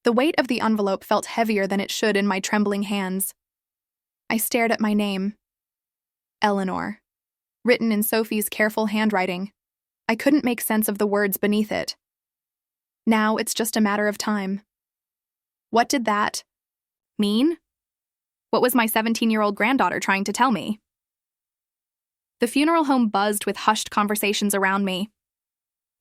The weight of the envelope felt heavier than it should in my trembling hands. I stared at my name. Eleanor. Written in Sophie's careful handwriting. I couldn't make sense of the words beneath it. Now it's just a matter of time. What did that mean? What was my 17-year-old granddaughter trying to tell me? The funeral home buzzed with hushed conversations around me.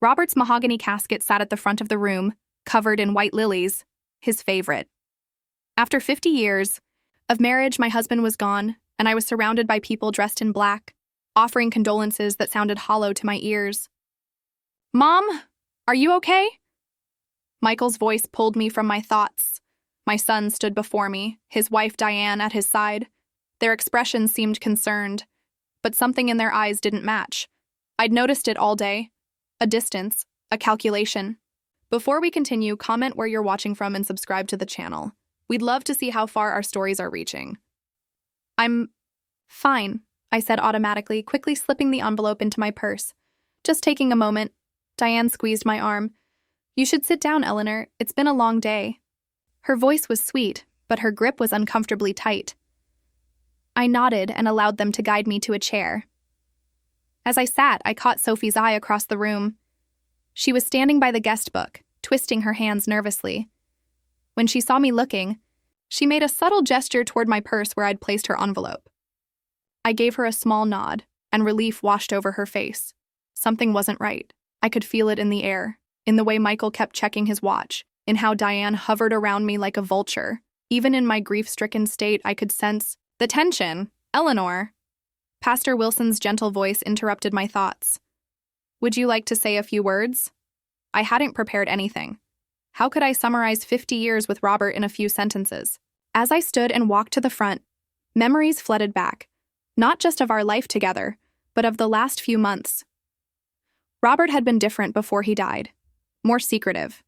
Robert's mahogany casket sat at the front of the room, covered in white lilies, his favorite. After 50 years of marriage, my husband was gone, and I was surrounded by people dressed in black, offering condolences that sounded hollow to my ears. "Mom, are you okay?" Michael's voice pulled me from my thoughts. My son stood before me, his wife Diane at his side. Their expressions seemed concerned, but something in their eyes didn't match. I'd noticed it all day. A distance, a calculation. Before we continue, comment where you're watching from and subscribe to the channel. We'd love to see how far our stories are reaching. "I'm fine," I said automatically, quickly slipping the envelope into my purse. "Just taking a moment." Diane squeezed my arm. "You should sit down, Eleanor. It's been a long day." Her voice was sweet, but her grip was uncomfortably tight. I nodded and allowed them to guide me to a chair. As I sat, I caught Sophie's eye across the room. She was standing by the guest book, twisting her hands nervously. When she saw me looking, she made a subtle gesture toward my purse where I'd placed her envelope. I gave her a small nod, and relief washed over her face. Something wasn't right. I could feel it in the air, in the way Michael kept checking his watch, in how Diane hovered around me like a vulture. Even in my grief-stricken state, I could sense the tension. "Eleanor." Pastor Wilson's gentle voice interrupted my thoughts. "Would you like to say a few words?" I hadn't prepared anything. How could I summarize 50 years with Robert in a few sentences? As I stood and walked to the front, memories flooded back, not just of our life together, but of the last few months. Robert had been different before he died, more secretive.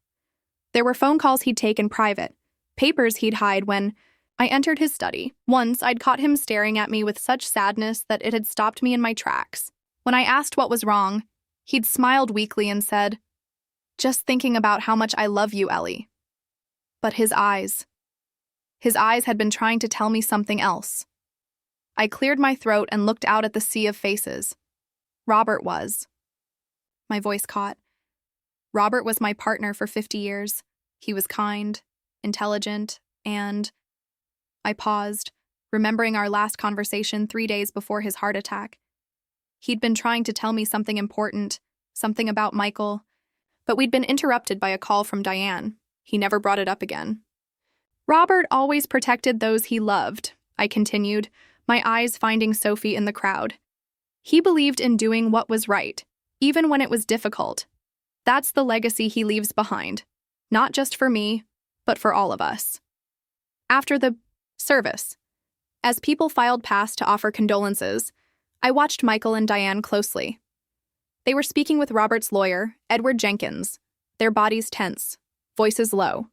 There were phone calls he'd take in private, papers he'd hide when I entered his study. Once, I'd caught him staring at me with such sadness that it had stopped me in my tracks. When I asked what was wrong, he'd smiled weakly and said, "Just thinking about how much I love you, Ellie." But his eyes had been trying to tell me something else. I cleared my throat and looked out at the sea of faces. Robert was. My voice caught. Robert was my partner for 50 years. He was kind, intelligent, and... I paused, remembering our last conversation 3 days before his heart attack. He'd been trying to tell me something important, something about Michael, but we'd been interrupted by a call from Diane. He never brought it up again. "Robert always protected those he loved," I continued, my eyes finding Sophie in the crowd. "He believed in doing what was right, even when it was difficult. That's the legacy he leaves behind, not just for me, but for all of us." After the service, as people filed past to offer condolences, I watched Michael and Diane closely. They were speaking with Robert's lawyer, Edward Jenkins, their bodies tense, voices low.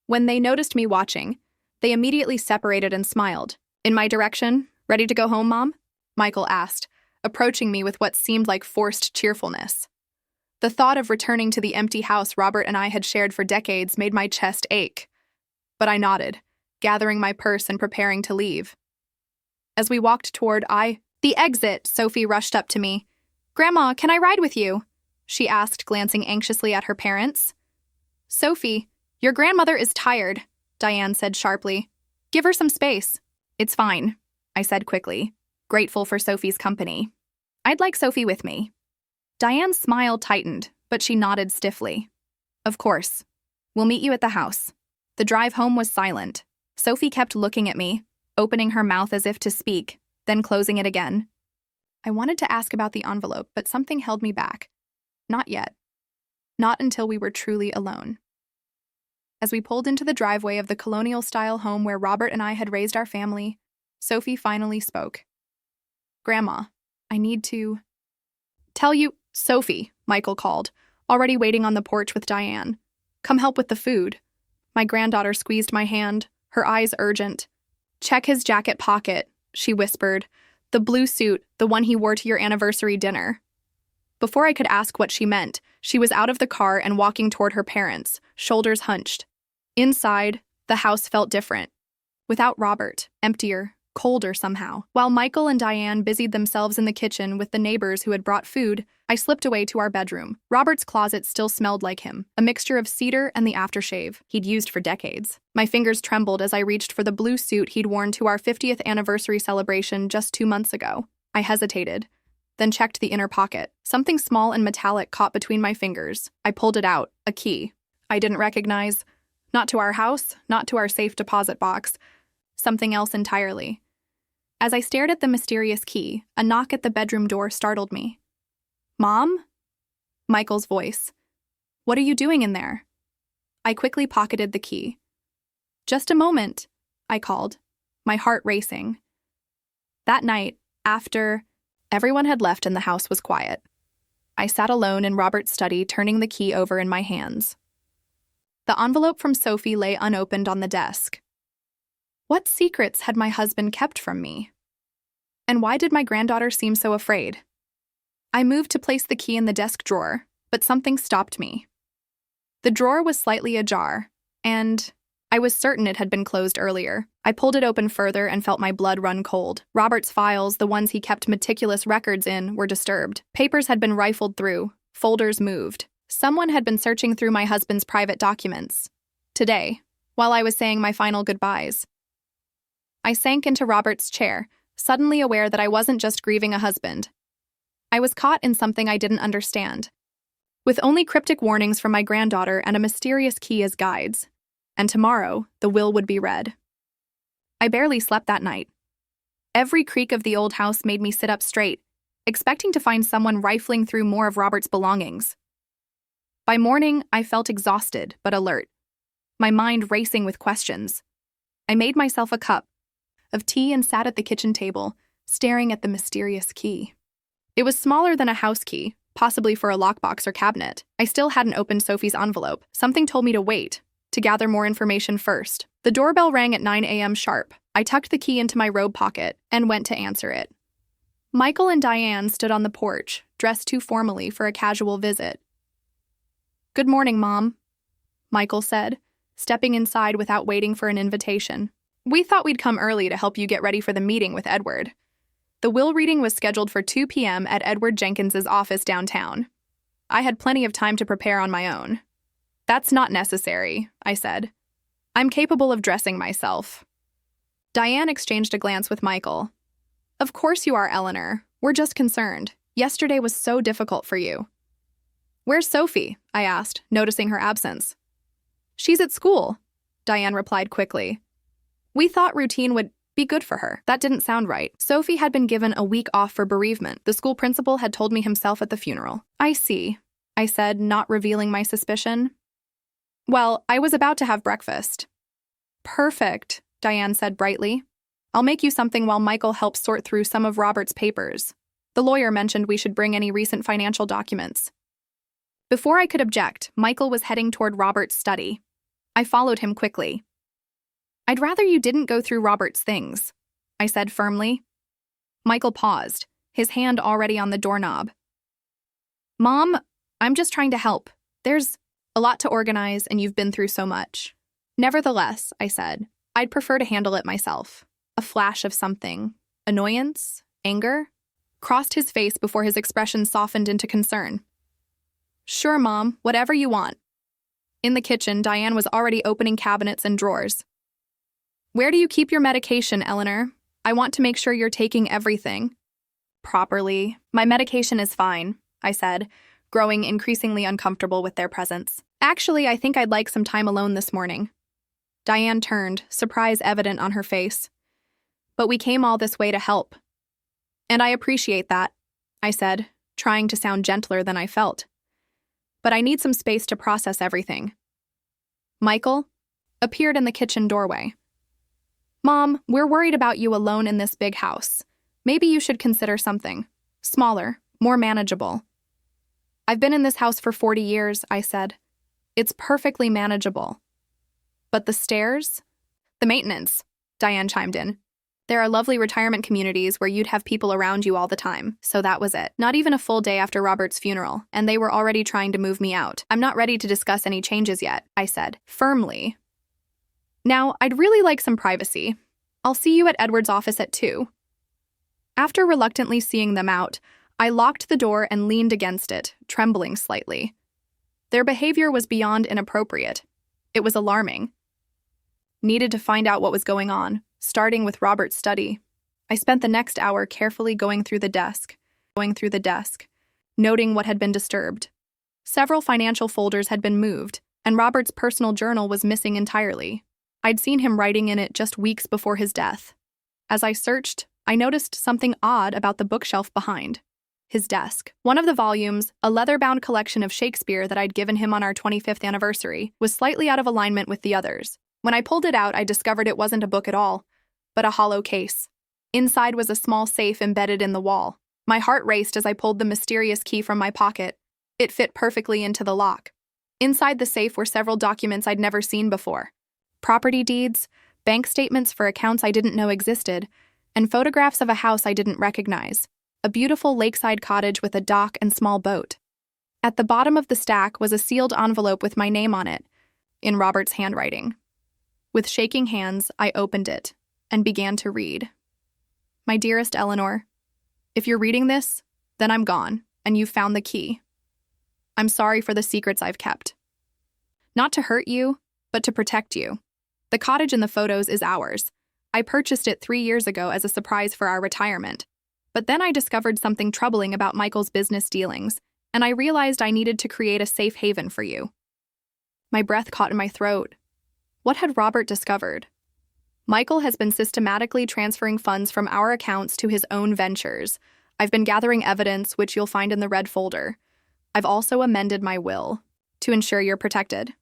When they noticed me watching, they immediately separated and smiled. "In my direction? Ready to go home, Mom?" Michael asked, approaching me with what seemed like forced cheerfulness. The thought of returning to the empty house Robert and I had shared for decades made my chest ache. But I nodded, gathering my purse and preparing to leave. As we walked toward the exit, Sophie rushed up to me. "Grandma, can I ride with you?" she asked, glancing anxiously at her parents. "Sophie, your grandmother is tired," Diane said sharply. "Give her some space." "It's fine," I said quickly, grateful for Sophie's company. "I'd like Sophie with me." Diane's smile tightened, but she nodded stiffly. "Of course. We'll meet you at the house." The drive home was silent. Sophie kept looking at me, opening her mouth as if to speak, then closing it again. I wanted to ask about the envelope, but something held me back. Not yet. Not until we were truly alone. As we pulled into the driveway of the colonial-style home where Robert and I had raised our family, Sophie finally spoke. "Grandma, I need to tell you—" "Sophie," Michael called, already waiting on the porch with Diane. "Come help with the food." My granddaughter squeezed my hand, her eyes urgent. "Check his jacket pocket," she whispered. "The blue suit, the one he wore to your anniversary dinner." Before I could ask what she meant, she was out of the car and walking toward her parents, shoulders hunched. Inside, the house felt different. Without Robert, emptier, colder somehow. While Michael and Diane busied themselves in the kitchen with the neighbors who had brought food, I slipped away to our bedroom. Robert's closet still smelled like him, a mixture of cedar and the aftershave he'd used for decades. My fingers trembled as I reached for the blue suit he'd worn to our 50th anniversary celebration just 2 months ago. I hesitated, then checked the inner pocket. Something small and metallic caught between my fingers. I pulled it out, a key. I didn't recognize. Not to our house, not to our safe deposit box. Something else entirely. As I stared at the mysterious key, a knock at the bedroom door startled me. "Mom?" Michael's voice. "What are you doing in there?" I quickly pocketed the key. "Just a moment," I called, my heart racing. That night, after everyone had left and the house was quiet, I sat alone in Robert's study, turning the key over in my hands. The envelope from Sophie lay unopened on the desk. What secrets had my husband kept from me? And why did my granddaughter seem so afraid? I moved to place the key in the desk drawer, but something stopped me. The drawer was slightly ajar, and I was certain it had been closed earlier. I pulled it open further and felt my blood run cold. Robert's files, the ones he kept meticulous records in, were disturbed. Papers had been rifled through, folders moved. Someone had been searching through my husband's private documents. Today, while I was saying my final goodbyes. I sank into Robert's chair, suddenly aware that I wasn't just grieving a husband. I was caught in something I didn't understand. With only cryptic warnings from my granddaughter and a mysterious key as guides. And tomorrow, the will would be read. I barely slept that night. Every creak of the old house made me sit up straight, expecting to find someone rifling through more of Robert's belongings. By morning, I felt exhausted but alert, my mind racing with questions. I made myself a cup of tea and sat at the kitchen table, staring at the mysterious key. It was smaller than a house key, possibly for a lockbox or cabinet. I still hadn't opened Sophie's envelope. Something told me to wait, to gather more information first. The doorbell rang at 9 a.m. sharp. I tucked the key into my robe pocket and went to answer it. Michael and Diane stood on the porch, dressed too formally for a casual visit. "Good morning, Mom," Michael said, stepping inside without waiting for an invitation. "We thought we'd come early to help you get ready for the meeting with Edward." The will reading was scheduled for 2 p.m. at Edward Jenkins's office downtown. I had plenty of time to prepare on my own. "That's not necessary," I said. "I'm capable of dressing myself." Diane exchanged a glance with Michael. "Of course you are, Eleanor. We're just concerned. Yesterday was so difficult for you." "Where's Sophie?" I asked, noticing her absence. "She's at school," Diane replied quickly. "We thought routine would be good for her." That didn't sound right. Sophie had been given a week off for bereavement. The school principal had told me himself at the funeral. "I see," I said, not revealing my suspicion. "Well, I was about to have breakfast." "Perfect," Diane said brightly. "I'll make you something while Michael helps sort through some of Robert's papers. The lawyer mentioned we should bring any recent financial documents." Before I could object, Michael was heading toward Robert's study. I followed him quickly. "I'd rather you didn't go through Robert's things," I said firmly. Michael paused, his hand already on the doorknob. "Mom, I'm just trying to help. There's a lot to organize and you've been through so much." "Nevertheless," I said, "I'd prefer to handle it myself." A flash of something, annoyance, anger, crossed his face before his expression softened into concern. "Sure, Mom, whatever you want." In the kitchen, Diane was already opening cabinets and drawers. "Where do you keep your medication, Eleanor? I want to make sure you're taking everything properly." "My medication is fine," I said, growing increasingly uncomfortable with their presence. "Actually, I think I'd like some time alone this morning." Diane turned, surprise evident on her face. "But we came all this way to help." "And I appreciate that," I said, trying to sound gentler than I felt. "But I need some space to process everything." Michael appeared in the kitchen doorway. "Mom, we're worried about you alone in this big house. Maybe you should consider something smaller, more manageable." "I've been in this house for 40 years, I said. "It's perfectly manageable." "But the stairs?" "The maintenance," Diane chimed in. "There are lovely retirement communities where you'd have people around you all the time." So that was it. Not even a full day after Robert's funeral, and they were already trying to move me out. "I'm not ready to discuss any changes yet," I said, firmly, Now, I'd really like some privacy. I'll see you at Edward's office at 2. After reluctantly seeing them out, I locked the door and leaned against it, trembling slightly. Their behavior was beyond inappropriate. It was alarming. Needed to find out what was going on, starting with Robert's study. I spent the next hour carefully going through the desk, noting what had been disturbed. Several financial folders had been moved, and Robert's personal journal was missing entirely. I'd seen him writing in it just weeks before his death. As I searched, I noticed something odd about the bookshelf behind his desk. One of the volumes, a leather-bound collection of Shakespeare that I'd given him on our 25th anniversary, was slightly out of alignment with the others. When I pulled it out, I discovered it wasn't a book at all, but a hollow case. Inside was a small safe embedded in the wall. My heart raced as I pulled the mysterious key from my pocket. It fit perfectly into the lock. Inside the safe were several documents I'd never seen before. Property deeds, bank statements for accounts I didn't know existed, and photographs of a house I didn't recognize. A beautiful lakeside cottage with a dock and small boat. At the bottom of the stack was a sealed envelope with my name on it, in Robert's handwriting. With shaking hands, I opened it and began to read. My dearest Eleanor, if you're reading this, then I'm gone, and you've found the key. I'm sorry for the secrets I've kept. Not to hurt you, but to protect you. The cottage in the photos is ours. I purchased it 3 years ago as a surprise for our retirement. But then I discovered something troubling about Michael's business dealings, and I realized I needed to create a safe haven for you. My breath caught in my throat. What had Robert discovered? Michael has been systematically transferring funds from our accounts to his own ventures. I've been gathering evidence, which you'll find in the red folder. I've also amended my will to ensure you're protected.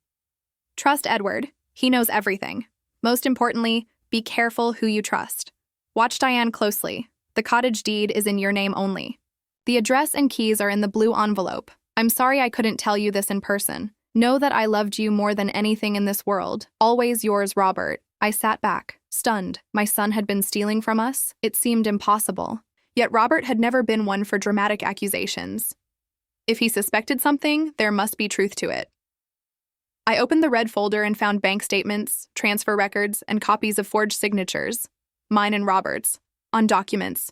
Trust Edward. He knows everything. Most importantly, be careful who you trust. Watch Diane closely. The cottage deed is in your name only. The address and keys are in the blue envelope. I'm sorry I couldn't tell you this in person. Know that I loved you more than anything in this world. Always yours, Robert. I sat back, stunned. My son had been stealing from us. It seemed impossible. Yet Robert had never been one for dramatic accusations. If he suspected something, there must be truth to it. I opened the red folder and found bank statements, transfer records, and copies of forged signatures, mine and Robert's, on documents,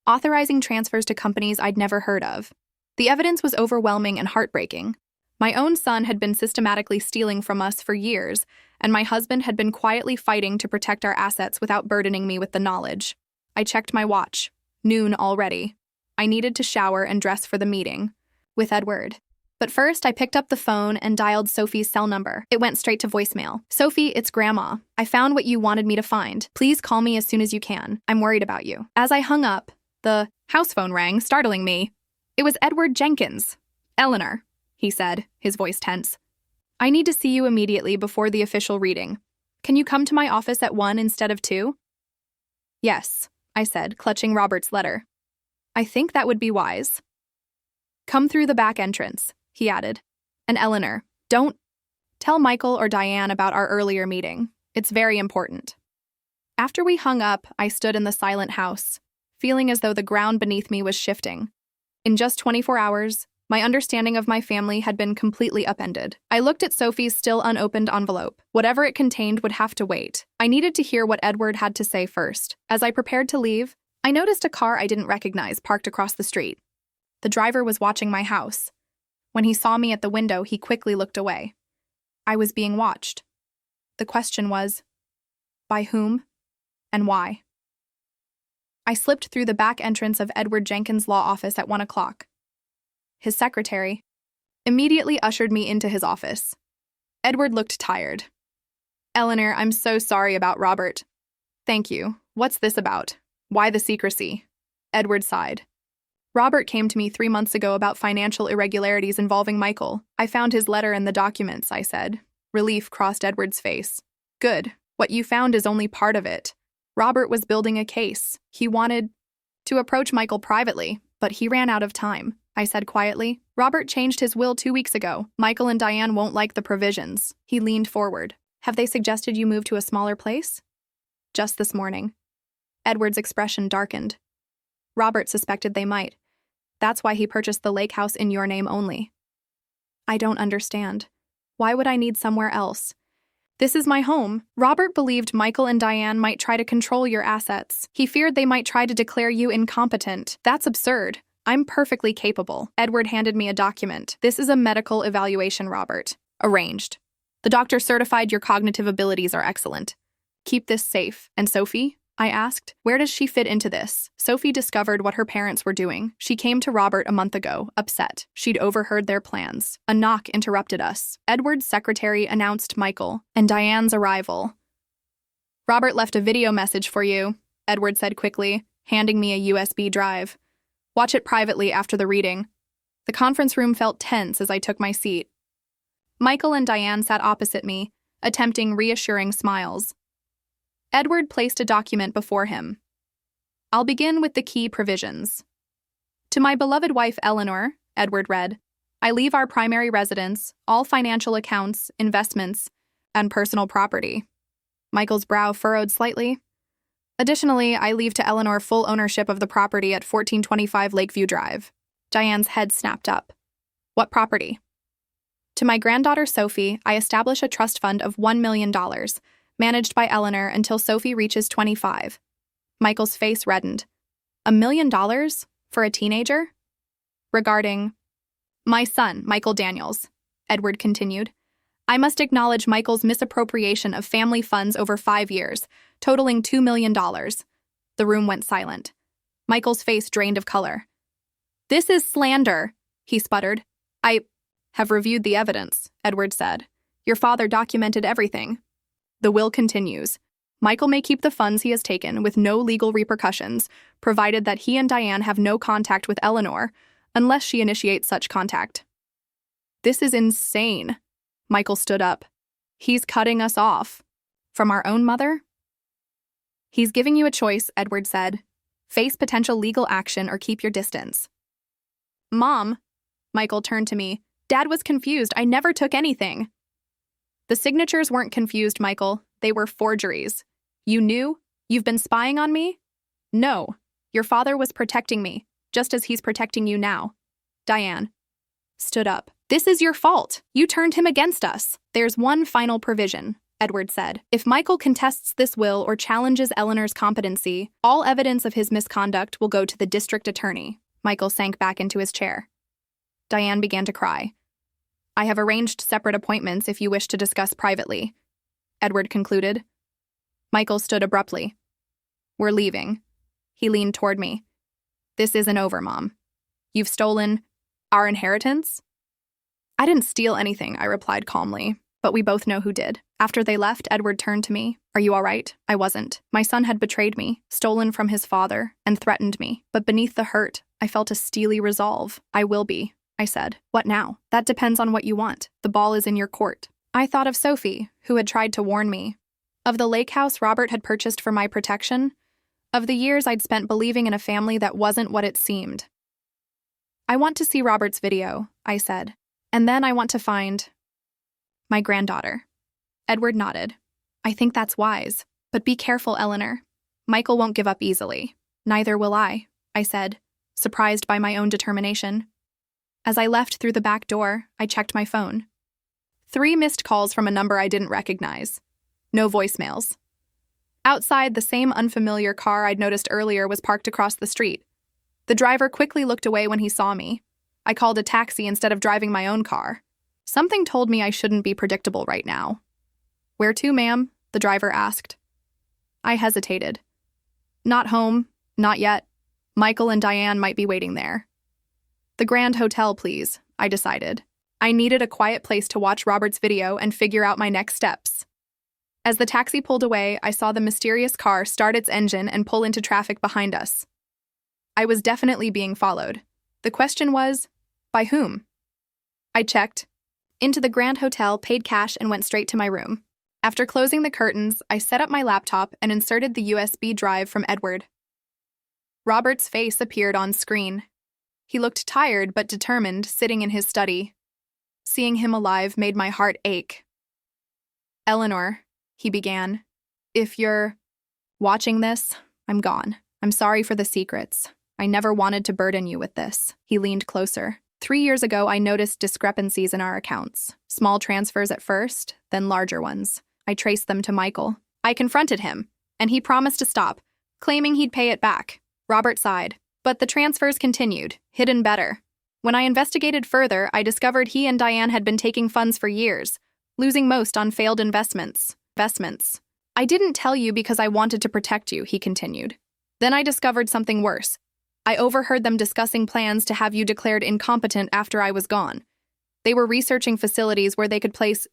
authorizing transfers to companies I'd never heard of. The evidence was overwhelming and heartbreaking. My own son had been systematically stealing from us for years, and my husband had been quietly fighting to protect our assets without burdening me with the knowledge. I checked my watch. Noon already. I needed to shower and dress for the meeting with Edward. But first, I picked up the phone and dialed Sophie's cell number. It went straight to voicemail. Sophie, it's Grandma. I found what you wanted me to find. Please call me as soon as you can. I'm worried about you. As I hung up, the house phone rang, startling me. It was Edward Jenkins. Eleanor, he said, his voice tense. I need to see you immediately before the official reading. Can you come to my office at 1 instead of 2? Yes, I said, clutching Robert's letter. I think that would be wise. Come through the back entrance, he added. And Eleanor, don't tell Michael or Diane about our earlier meeting. It's very important. After we hung up, I stood in the silent house, feeling as though the ground beneath me was shifting. In just 24 hours, my understanding of my family had been completely upended. I looked at Sophie's still unopened envelope. Whatever it contained would have to wait. I needed to hear what Edward had to say first. As I prepared to leave, I noticed a car I didn't recognize parked across the street. The driver was watching my house. When he saw me at the window, he quickly looked away. I was being watched. The question was, by whom and why? I slipped through the back entrance of Edward Jenkins' law office at 1 o'clock. His secretary immediately ushered me into his office. Edward looked tired. Eleanor, I'm so sorry about Robert. Thank you. What's this about? Why the secrecy? Edward sighed. Robert came to me 3 months ago about financial irregularities involving Michael. I found his letter and the documents, I said. Relief crossed Edward's face. Good. What you found is only part of it. Robert was building a case. He wanted to approach Michael privately, but he ran out of time, I said quietly. Robert changed his will 2 weeks ago. Michael and Diane won't like the provisions. He leaned forward. Have they suggested you move to a smaller place? Just this morning. Edward's expression darkened. Robert suspected they might. That's why he purchased the lake house in your name only. I don't understand. Why would I need somewhere else? This is my home. Robert believed Michael and Diane might try to control your assets. He feared they might try to declare you incompetent. That's absurd. I'm perfectly capable. Edward handed me a document. This is a medical evaluation, Robert. Arranged. The doctor certified your cognitive abilities are excellent. Keep this safe. And Sophie? I asked. Where does she fit into this? Sophie discovered what her parents were doing. She came to Robert a month ago, upset. She'd overheard their plans. A knock interrupted us. Edward's secretary announced Michael and Diane's arrival. Robert left a video message for you, Edward said quickly, handing me a USB drive. Watch it privately after the reading. The conference room felt tense as I took my seat. Michael and Diane sat opposite me, attempting reassuring smiles. Edward placed a document before him. I'll begin with the key provisions. To my beloved wife Eleanor, Edward read, I leave our primary residence, all financial accounts, investments, and personal property. Michael's brow furrowed slightly. Additionally, I leave to Eleanor full ownership of the property at 1425 Lakeview Drive. Diane's head snapped up. What property? To my granddaughter Sophie, I establish a trust fund of $1 million, managed by Eleanor until Sophie reaches 25. Michael's face reddened. $1 million? For a teenager? Regarding my son, Michael Daniels, Edward continued. I must acknowledge Michael's misappropriation of family funds over 5 years, totaling $2 million. The room went silent. Michael's face drained of color. This is slander, he sputtered. I have reviewed the evidence, Edward said. Your father documented everything. The will continues. Michael may keep the funds he has taken with no legal repercussions, provided that he and Diane have no contact with Eleanor, unless she initiates such contact. This is insane. Michael stood up. He's cutting us off. From our own mother? He's giving you a choice, Edward said. Face potential legal action or keep your distance. Mom, Michael turned to me. Dad was confused. I never took anything. The signatures weren't confused, Michael. They were forgeries. You knew? You've been spying on me? No. Your father was protecting me, just as he's protecting you now. Diane stood up. This is your fault. You turned him against us. There's one final provision, Edward said. If Michael contests this will or challenges Eleanor's competency, all evidence of his misconduct will go to the district attorney. Michael sank back into his chair. Diane began to cry. I have arranged separate appointments if you wish to discuss privately, Edward concluded. Michael stood abruptly. We're leaving. He leaned toward me. This isn't over, Mom. You've stolen our inheritance? I didn't steal anything, I replied calmly, but we both know who did. After they left, Edward turned to me. Are you all right? I wasn't. My son had betrayed me, stolen from his father, and threatened me. But beneath the hurt, I felt a steely resolve. I will be, I said. What now? That depends on what you want. The ball is in your court. I thought of Sophie, who had tried to warn me. Of the lake house Robert had purchased for my protection. Of the years I'd spent believing in a family that wasn't what it seemed. I want to see Robert's video, I said. And then I want to find my granddaughter. Edward nodded. I think that's wise. But be careful, Eleanor. Michael won't give up easily. Neither will I said, surprised by my own determination. As I left through the back door, I checked my phone. 3 missed calls from a number I didn't recognize. No voicemails. Outside, the same unfamiliar car I'd noticed earlier was parked across the street. The driver quickly looked away when he saw me. I called a taxi instead of driving my own car. Something told me I shouldn't be predictable right now. Where to, ma'am? The driver asked. I hesitated. Not home, not yet. Michael and Diane might be waiting there. The Grand Hotel, please, I decided. I needed a quiet place to watch Robert's video and figure out my next steps. As the taxi pulled away, I saw the mysterious car start its engine and pull into traffic behind us. I was definitely being followed. The question was, by whom? I checked into the Grand Hotel, paid cash, and went straight to my room. After closing the curtains, I set up my laptop and inserted the USB drive from Edward. Robert's face appeared on screen. He looked tired but determined, sitting in his study. Seeing him alive made my heart ache. Eleanor, he began, if you're watching this, I'm gone. I'm sorry for the secrets. I never wanted to burden you with this. He leaned closer. 3 years ago, I noticed discrepancies in our accounts. Small transfers at first, then larger ones. I traced them to Michael. I confronted him, and he promised to stop, claiming he'd pay it back. Robert sighed. But the transfers continued, hidden better. When I investigated further, I discovered he and Diane had been taking funds for years, losing most on failed investments. I didn't tell you because I wanted to protect you, he continued. Then I discovered something worse. I overheard them discussing plans to have you declared incompetent after I was gone. They were researching facilities where they could place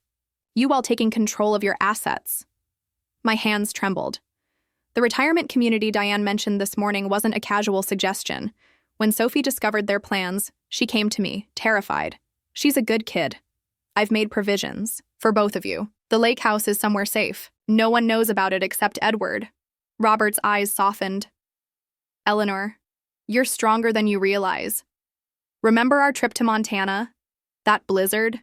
you while taking control of your assets. My hands trembled. The retirement community Diane mentioned this morning wasn't a casual suggestion. When Sophie discovered their plans, she came to me, terrified. She's a good kid. I've made provisions for both of you. The lake house is somewhere safe. No one knows about it except Edward. Robert's eyes softened. Eleanor, you're stronger than you realize. Remember our trip to Montana? That blizzard?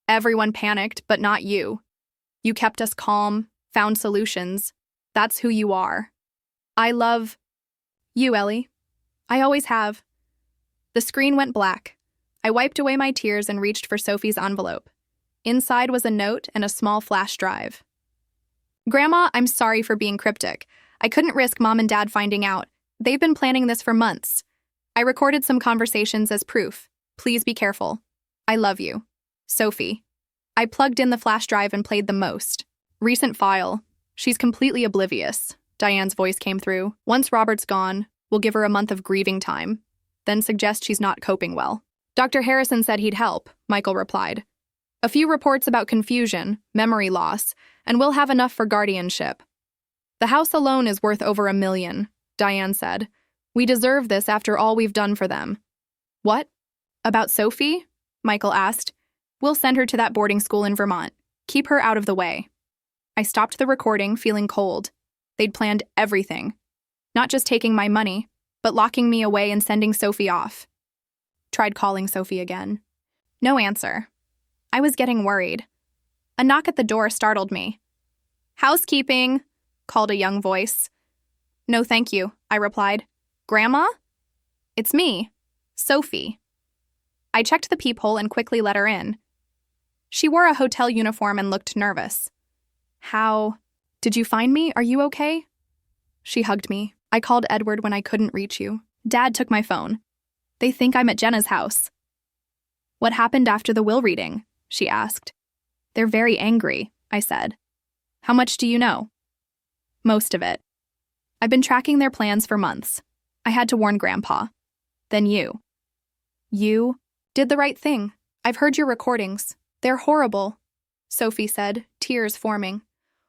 Everyone panicked, but not you. You kept us calm, found solutions. That's who you are. I love you, Ellie. I always have. The screen went black. I wiped away my tears and reached for Sophie's envelope. Inside was a note and a small flash drive. Grandma, I'm sorry for being cryptic. I couldn't risk Mom and Dad finding out. They've been planning this for months. I recorded some conversations as proof. Please be careful. I love you. Sophie. I plugged in the flash drive and played the most. Recent file. She's completely oblivious. Diane's voice came through. Once Robert's gone, we'll give her a month of grieving time, then suggest she's not coping well. Dr. Harrison said he'd help, Michael replied. A few reports about confusion, memory loss, and we'll have enough for guardianship. The house alone is worth over $1 million, Diane said. We deserve this after all we've done for them. What? About Sophie? Michael asked. We'll send her to that boarding school in Vermont. Keep her out of the way. I stopped the recording, feeling cold. They'd planned everything. Not just taking my money, but locking me away and sending Sophie off. Tried calling Sophie again. No answer. I was getting worried. A knock at the door startled me. Housekeeping, called a young voice. No, thank you, I replied. Grandma? It's me, Sophie. I checked the peephole and quickly let her in. She wore a hotel uniform and looked nervous. How? Did you find me? Are you okay? She hugged me. I called Edward when I couldn't reach you. Dad took my phone. They think I'm at Jenna's house. What happened after the will reading? She asked. They're very angry, I said. How much do you know? Most of it. I've been tracking their plans for months. I had to warn Grandpa. Then you. You did the right thing. I've heard your recordings. They're horrible, Sophie said, tears forming.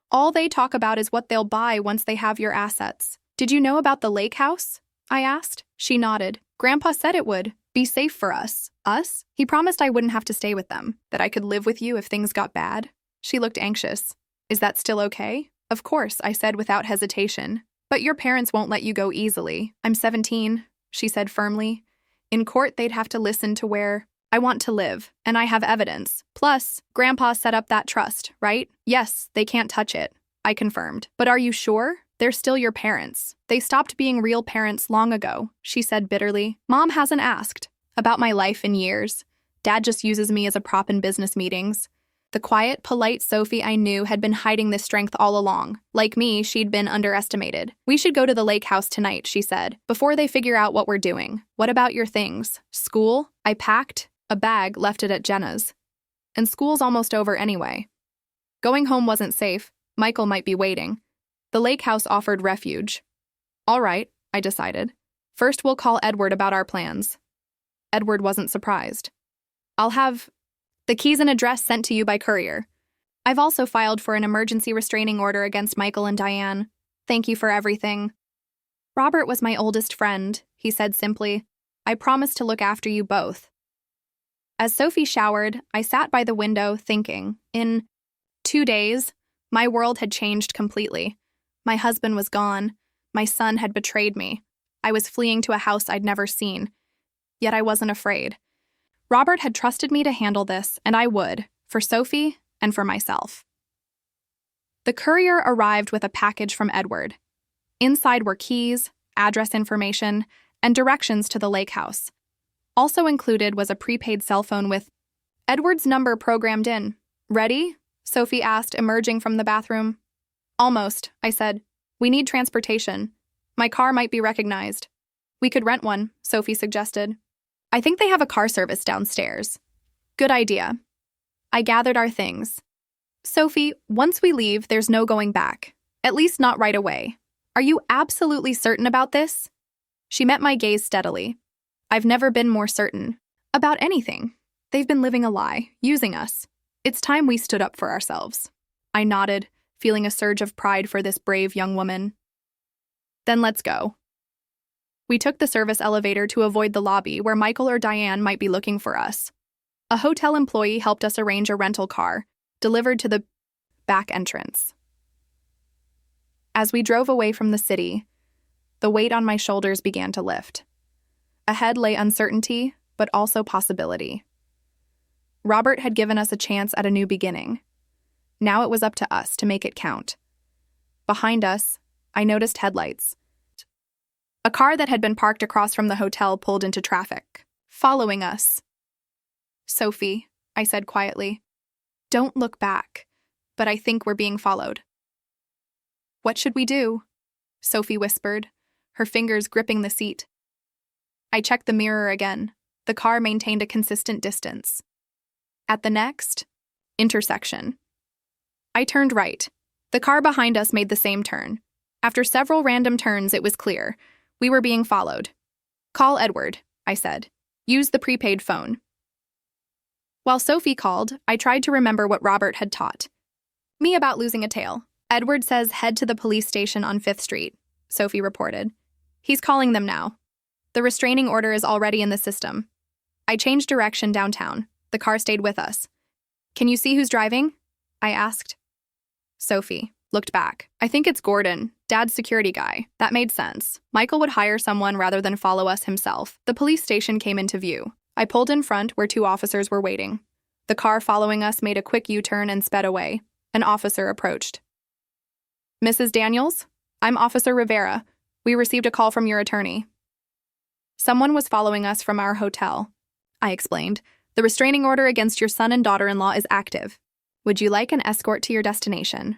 All they talk about is what they'll buy once they have your assets. Did you know about the lake house? I asked. She nodded. Grandpa said it would be safe for us. Us? He promised I wouldn't have to stay with them, that I could live with you if things got bad. She looked anxious. Is that still okay? Of course, I said without hesitation. But your parents won't let you go easily. I'm 17, she said firmly. In court, they'd have to listen to where I want to live, and I have evidence. Plus, Grandpa set up that trust, right? Yes, they can't touch it, I confirmed. But are you sure? They're still your parents. They stopped being real parents long ago, she said bitterly. Mom hasn't asked about my life in years. Dad just uses me as a prop in business meetings. The quiet, polite Sophie I knew had been hiding this strength all along. Like me, she'd been underestimated. We should go to the lake house tonight, she said, before they figure out what we're doing. What about your things? School? I packed a bag, left it at Jenna's. And school's almost over anyway. Going home wasn't safe. Michael might be waiting. The lake house offered refuge. All right, I decided. First we'll call Edward about our plans. Edward wasn't surprised. I'll have the keys and address sent to you by courier. I've also filed for an emergency restraining order against Michael and Diane. Thank you for everything. Robert was my oldest friend, he said simply. I promised to look after you both. As Sophie showered, I sat by the window thinking. In 2 days, my world had changed completely. My husband was gone. My son had betrayed me. I was fleeing to a house I'd never seen. Yet I wasn't afraid. Robert had trusted me to handle this, and I would, for Sophie and for myself. The courier arrived with a package from Edward. Inside were keys, address information, and directions to the lake house. Also included was a prepaid cell phone with Edward's number programmed in. Ready? Sophie asked, emerging from the bathroom. Almost, I said. We need transportation. My car might be recognized. We could rent one, Sophie suggested. I think they have a car service downstairs. Good idea. I gathered our things. Sophie, once we leave, there's no going back. At least not right away. Are you absolutely certain about this? She met my gaze steadily. I've never been more certain. About anything. They've been living a lie, using us. It's time we stood up for ourselves. I nodded, feeling a surge of pride for this brave young woman. Then let's go. We took the service elevator to avoid the lobby where Michael or Diane might be looking for us. A hotel employee helped us arrange a rental car, delivered to the back entrance. As we drove away from the city, the weight on my shoulders began to lift. Ahead lay uncertainty, but also possibility. Robert had given us a chance at a new beginning. Now it was up to us to make it count. Behind us, I noticed headlights. A car that had been parked across from the hotel pulled into traffic, following us. Sophie, I said quietly, don't look back, but I think we're being followed. What should we do? Sophie whispered, her fingers gripping the seat. I checked the mirror again. The car maintained a consistent distance. At the next intersection, I turned right. The car behind us made the same turn. After several random turns, it was clear. We were being followed. Call Edward, I said. Use the prepaid phone. While Sophie called, I tried to remember what Robert had taught me about losing a tail. Edward says head to the police station on 5th Street, Sophie reported. He's calling them now. The restraining order is already in the system. I changed direction downtown. The car stayed with us. Can you see who's driving? I asked. Sophie looked back. I think it's Gordon, Dad's security guy. That made sense. Michael would hire someone rather than follow us himself. The police station came into view. I pulled in front where 2 officers were waiting. The car following us made a quick U-turn and sped away. An officer approached. Mrs. Daniels? I'm Officer Rivera. We received a call from your attorney. Someone was following us from our hotel. I explained. The restraining order against your son and daughter-in-law is active. Would you like an escort to your destination?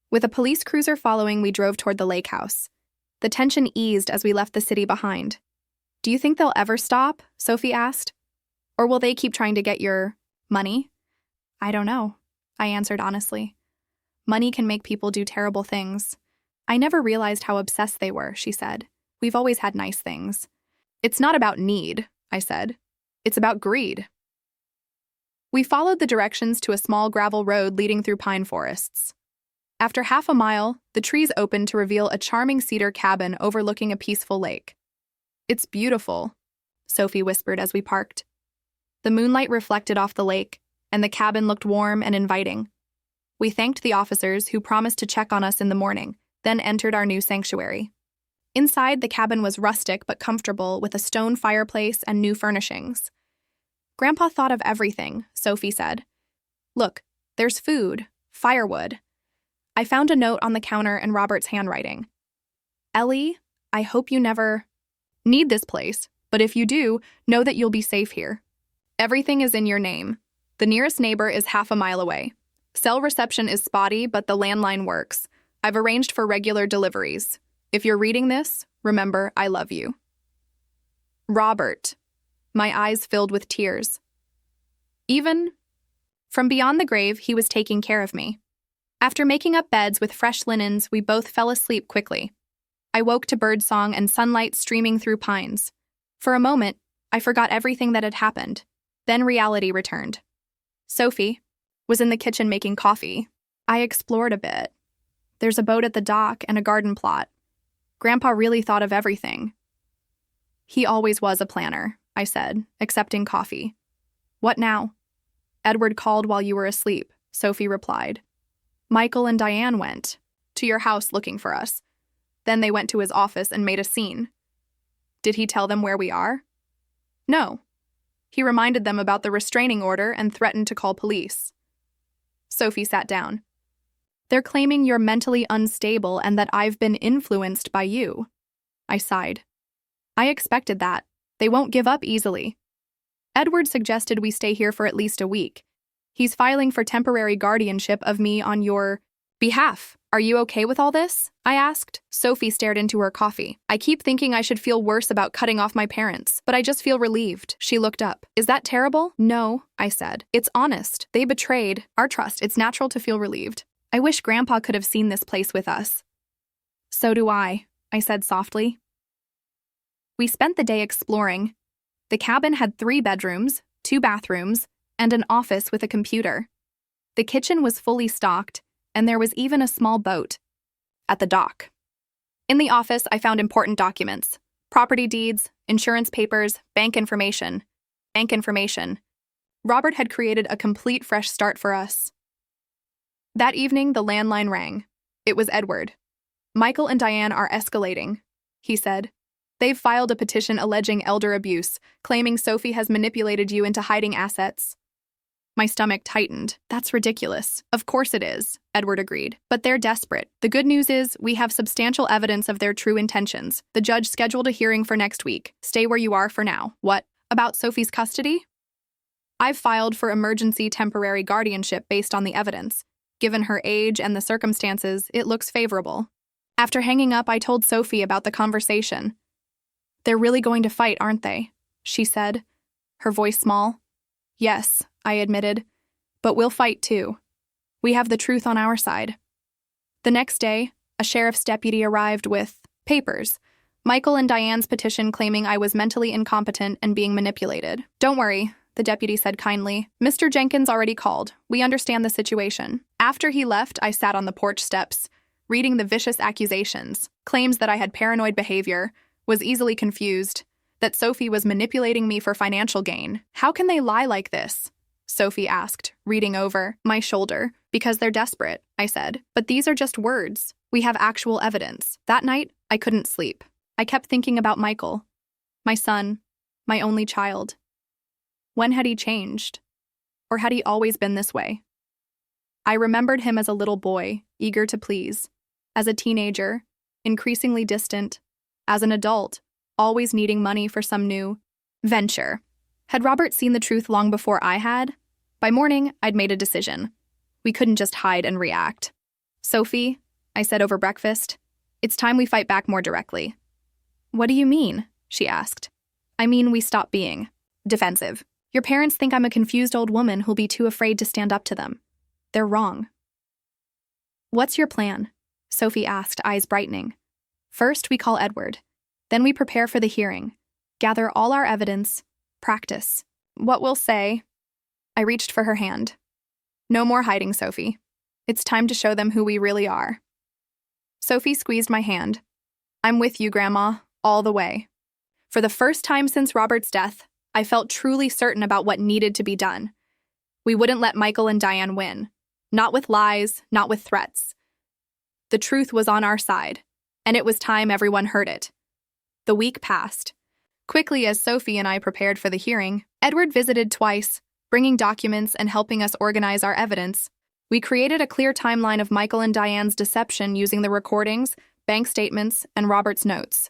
With a police cruiser following, we drove toward the lake house. The tension eased as we left the city behind. Do you think they'll ever stop? Sophie asked. Or will they keep trying to get your money? I don't know, I answered honestly. Money can make people do terrible things. I never realized how obsessed they were, she said. We've always had nice things. It's not about need, I said. It's about greed. We followed the directions to a small gravel road leading through pine forests. After half a mile, the trees opened to reveal a charming cedar cabin overlooking a peaceful lake. It's beautiful, Sophie whispered as we parked. The moonlight reflected off the lake, and the cabin looked warm and inviting. We thanked the officers who promised to check on us in the morning, then entered our new sanctuary. Inside, the cabin was rustic but comfortable with a stone fireplace and new furnishings. Grandpa thought of everything, Sophie said. Look, there's food, firewood. I found a note on the counter in Robert's handwriting. Ellie, I hope you never need this place, but if you do, know that you'll be safe here. Everything is in your name. The nearest neighbor is half a mile away. Cell reception is spotty, but the landline works. I've arranged for regular deliveries. If you're reading this, remember, I love you. Robert. My eyes filled with tears. Even from beyond the grave, he was taking care of me. After making up beds with fresh linens, we both fell asleep quickly. I woke to birdsong and sunlight streaming through pines. For a moment, I forgot everything that had happened. Then reality returned. Sophie was in the kitchen making coffee. I explored a bit. There's a boat at the dock and a garden plot. Grandpa really thought of everything. He always was a planner, I said, accepting coffee. What now? Edward called while you were asleep, Sophie replied. Michael and Diane went to your house looking for us. Then they went to his office and made a scene. Did he tell them where we are? No. He reminded them about the restraining order and threatened to call police. Sophie sat down. They're claiming you're mentally unstable and that I've been influenced by you. I sighed. I expected that. They won't give up easily. Edward suggested we stay here for at least a week. He's filing for temporary guardianship of me on your behalf. Are you okay with all this? I asked. Sophie stared into her coffee. I keep thinking I should feel worse about cutting off my parents, but I just feel relieved. She looked up. Is that terrible? No, I said. It's honest. They betrayed our trust. It's natural to feel relieved. I wish Grandpa could have seen this place with us. So do I said softly. We spent the day exploring. The cabin had 3 bedrooms, 2 bathrooms, and an office with a computer. The kitchen was fully stocked, and there was even a small boat at the dock. In the office, I found important documents: property deeds, insurance papers, bank information. Robert had created a complete fresh start for us. That evening, the landline rang. It was Edward. Michael and Diane are escalating, he said. They've filed a petition alleging elder abuse, claiming Sophie has manipulated you into hiding assets. My stomach tightened. That's ridiculous. Of course it is, Edward agreed. But they're desperate. The good news is we have substantial evidence of their true intentions. The judge scheduled a hearing for next week. Stay where you are for now. What? About Sophie's custody? I've filed for emergency temporary guardianship based on the evidence. Given her age and the circumstances, it looks favorable. After hanging up, I told Sophie about the conversation. They're really going to fight, aren't they? She said, her voice small. Yes, I admitted, but we'll fight too. We have the truth on our side. The next day, a sheriff's deputy arrived with papers, Michael and Diane's petition claiming I was mentally incompetent and being manipulated. Don't worry, the deputy said kindly. Mr. Jenkins already called. We understand the situation. After he left, I sat on the porch steps, reading the vicious accusations, claims that I had paranoid behavior, was easily confused, that Sophie was manipulating me for financial gain. How can they lie like this? Sophie asked, reading over my shoulder. Because they're desperate, I said. But these are just words. We have actual evidence. That night, I couldn't sleep. I kept thinking about Michael, my son, my only child. When had he changed? Or had he always been this way? I remembered him as a little boy, eager to please. As a teenager, increasingly distant. As an adult, always needing money for some new venture. Had Robert seen the truth long before I had? By morning, I'd made a decision. We couldn't just hide and react. Sophie, I said over breakfast, it's time we fight back more directly. What do you mean? She asked. I mean we stop being defensive. Your parents think I'm a confused old woman who'll be too afraid to stand up to them. They're wrong. What's your plan? Sophie asked, eyes brightening. First, we call Edward. Then we prepare for the hearing. Gather all our evidence. Practice. What we'll say. I reached for her hand. No more hiding, Sophie. It's time to show them who we really are. Sophie squeezed my hand. I'm with you, Grandma, all the way. For the first time since Robert's death, I felt truly certain about what needed to be done. We wouldn't let Michael and Diane win. Not with lies, not with threats. The truth was on our side, and it was time everyone heard it. The week passed. Quickly as Sophie and I prepared for the hearing, Edward visited twice, bringing documents and helping us organize our evidence. We created a clear timeline of Michael and Diane's deception using the recordings, bank statements, and Robert's notes.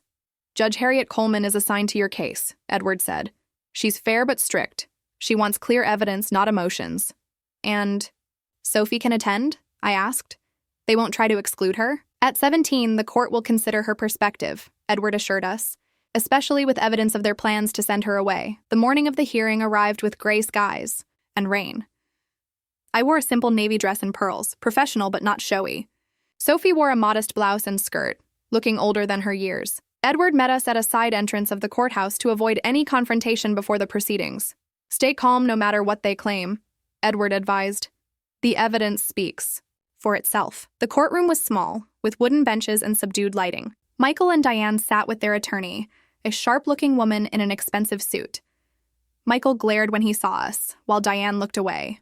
Judge Harriet Coleman is assigned to your case, Edward said. She's fair but strict. She wants clear evidence, not emotions. And Sophie can attend? I asked. They won't try to exclude her? At 17, the court will consider her perspective, Edward assured us, especially with evidence of their plans to send her away. The morning of the hearing arrived with gray skies and rain. I wore a simple navy dress and pearls, professional but not showy. Sophie wore a modest blouse and skirt, looking older than her years. Edward met us at a side entrance of the courthouse to avoid any confrontation before the proceedings. Stay calm no matter what they claim, Edward advised. The evidence speaks for itself. The courtroom was small, with wooden benches and subdued lighting. Michael and Diane sat with their attorney, a sharp-looking woman in an expensive suit. Michael glared when he saw us, while Diane looked away.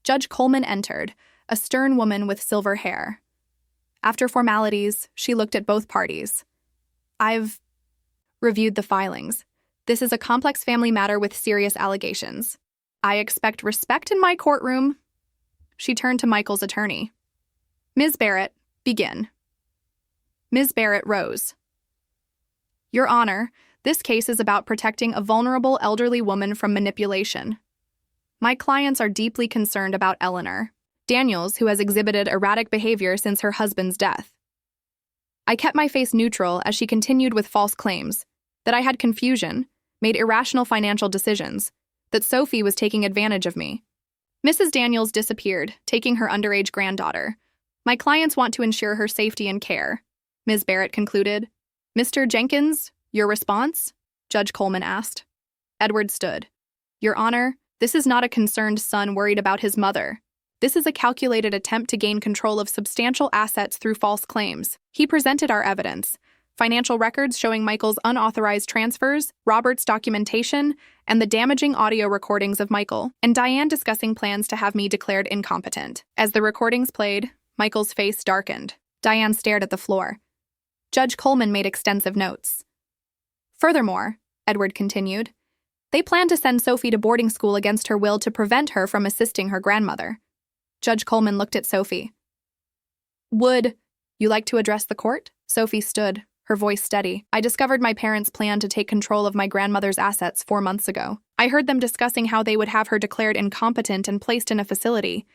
Judge Coleman entered, a stern woman with silver hair. After formalities, she looked at both parties. I've reviewed the filings. This is a complex family matter with serious allegations. I expect respect in my courtroom. She turned to Michael's attorney. Ms. Barrett, begin. Ms. Barrett rose. Your Honor, this case is about protecting a vulnerable elderly woman from manipulation. My clients are deeply concerned about Eleanor Daniels, who has exhibited erratic behavior since her husband's death. I kept my face neutral as she continued with false claims that I had confusion, made irrational financial decisions, that Sophie was taking advantage of me. Mrs. Daniels disappeared, taking her underage granddaughter. My clients want to ensure her safety and care, Ms. Barrett concluded. Mr. Jenkins, your response? Judge Coleman asked. Edward stood. Your Honor, this is not a concerned son worried about his mother. This is a calculated attempt to gain control of substantial assets through false claims. He presented our evidence: financial records showing Michael's unauthorized transfers, Robert's documentation, and the damaging audio recordings of Michael and Diane discussing plans to have me declared incompetent. As the recordings played, Michael's face darkened. Diane stared at the floor. Judge Coleman made extensive notes. Furthermore, Edward continued, they plan to send Sophie to boarding school against her will to prevent her from assisting her grandmother. Judge Coleman looked at Sophie. Would you like to address the court? Sophie stood, her voice steady. I discovered my parents' plan to take control of my grandmother's assets 4 months ago. I heard them discussing how they would have her declared incompetent and placed in a facility.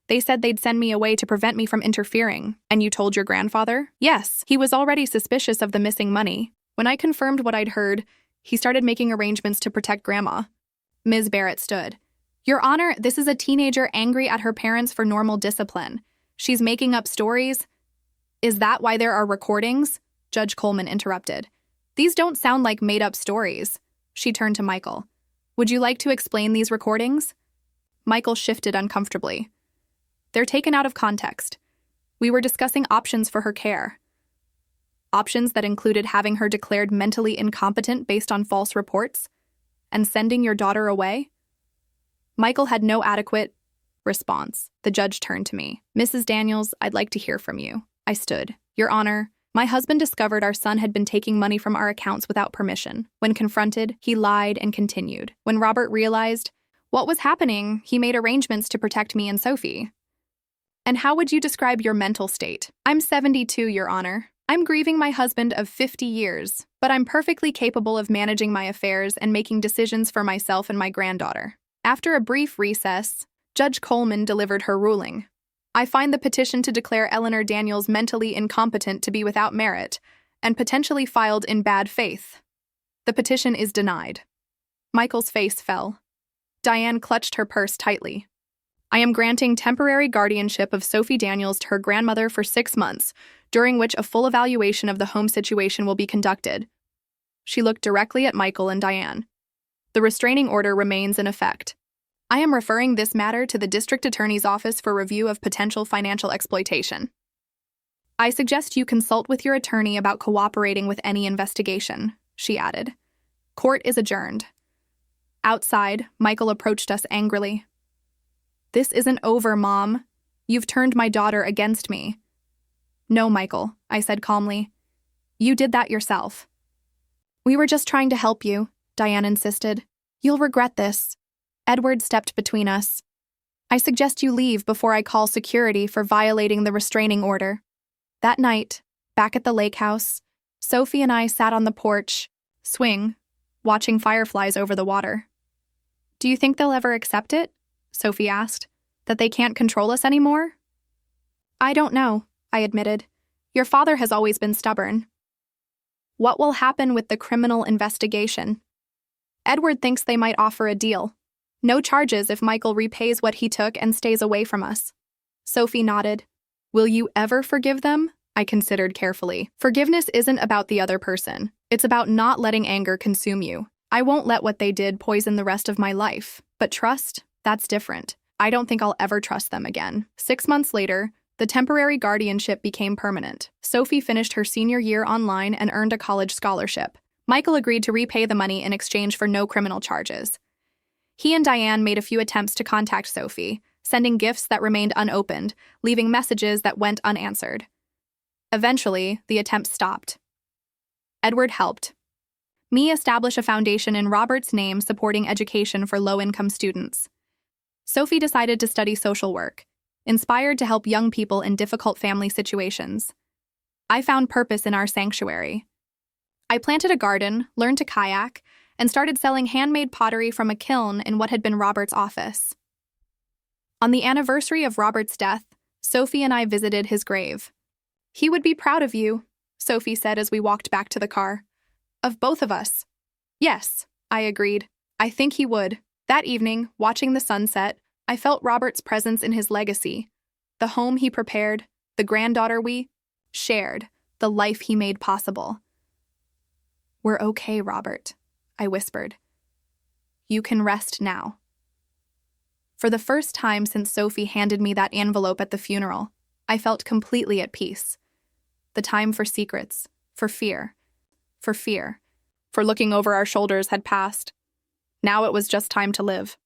They said they'd send me away to prevent me from interfering. And you told your grandfather? Yes, he was already suspicious of the missing money. When I confirmed what I'd heard, he started making arrangements to protect Grandma. Ms. Barrett stood. Your Honor, this is a teenager angry at her parents for normal discipline. She's making up stories. Is that why there are recordings? Judge Coleman interrupted. These don't sound like made-up stories. She turned to Michael. Would you like to explain these recordings? Michael shifted uncomfortably. They're taken out of context. We were discussing options for her care. Options that included having her declared mentally incompetent based on false reports and sending your daughter away. Michael had no adequate response. The judge turned to me. Mrs. Daniels, I'd like to hear from you. I stood. Your Honor, my husband discovered our son had been taking money from our accounts without permission. When confronted, he lied and continued. When Robert realized what was happening, he made arrangements to protect me and Sophie. And how would you describe your mental state? I'm 72, Your Honor. I'm grieving my husband of 50 years, but I'm perfectly capable of managing my affairs and making decisions for myself and my granddaughter. After a brief recess, Judge Coleman delivered her ruling. I find the petition to declare Eleanor Daniels mentally incompetent to be without merit and potentially filed in bad faith. The petition is denied. Michael's face fell. Diane clutched her purse tightly. I am granting temporary guardianship of Sophie Daniels to her grandmother for 6 months, during which a full evaluation of the home situation will be conducted. She looked directly at Michael and Diane. The restraining order remains in effect. I am referring this matter to the District Attorney's Office for review of potential financial exploitation. I suggest you consult with your attorney about cooperating with any investigation, she added. Court is adjourned. Outside, Michael approached us angrily. This isn't over, Mom. You've turned my daughter against me. No, Michael, I said calmly. You did that yourself. We were just trying to help you, Diane insisted. You'll regret this. Edward stepped between us. I suggest you leave before I call security for violating the restraining order. That night, back at the lake house, Sophie and I sat on the porch, watching fireflies over the water. Do you think they'll ever accept it? Sophie asked. That they can't control us anymore? I don't know, I admitted. Your father has always been stubborn. What will happen with the criminal investigation? Edward thinks they might offer a deal. No charges if Michael repays what he took and stays away from us. Sophie nodded. Will you ever forgive them? I considered carefully. Forgiveness isn't about the other person. It's about not letting anger consume you. I won't let what they did poison the rest of my life. But trust? That's different. I don't think I'll ever trust them again. 6 months later, the temporary guardianship became permanent. Sophie finished her senior year online and earned a college scholarship. Michael agreed to repay the money in exchange for no criminal charges. He and Diane made a few attempts to contact Sophie, sending gifts that remained unopened, leaving messages that went unanswered. Eventually, the attempts stopped. Edward helped me establish a foundation in Robert's name supporting education for low-income students. Sophie decided to study social work, inspired to help young people in difficult family situations. I found purpose in our sanctuary. I planted a garden, learned to kayak, and started selling handmade pottery from a kiln in what had been Robert's office. On the anniversary of Robert's death, Sophie and I visited his grave. "He would be proud of you," Sophie said as we walked back to the car. "Of both of us." "Yes," I agreed. "I think he would." That evening, watching the sunset, I felt Robert's presence in his legacy. The home he prepared, the granddaughter we shared, the life he made possible. "We're okay, Robert," I whispered. "You can rest now." For the first time since Sophie handed me that envelope at the funeral, I felt completely at peace. The time for secrets, for fear, for looking over our shoulders had passed. Now it was just time to live.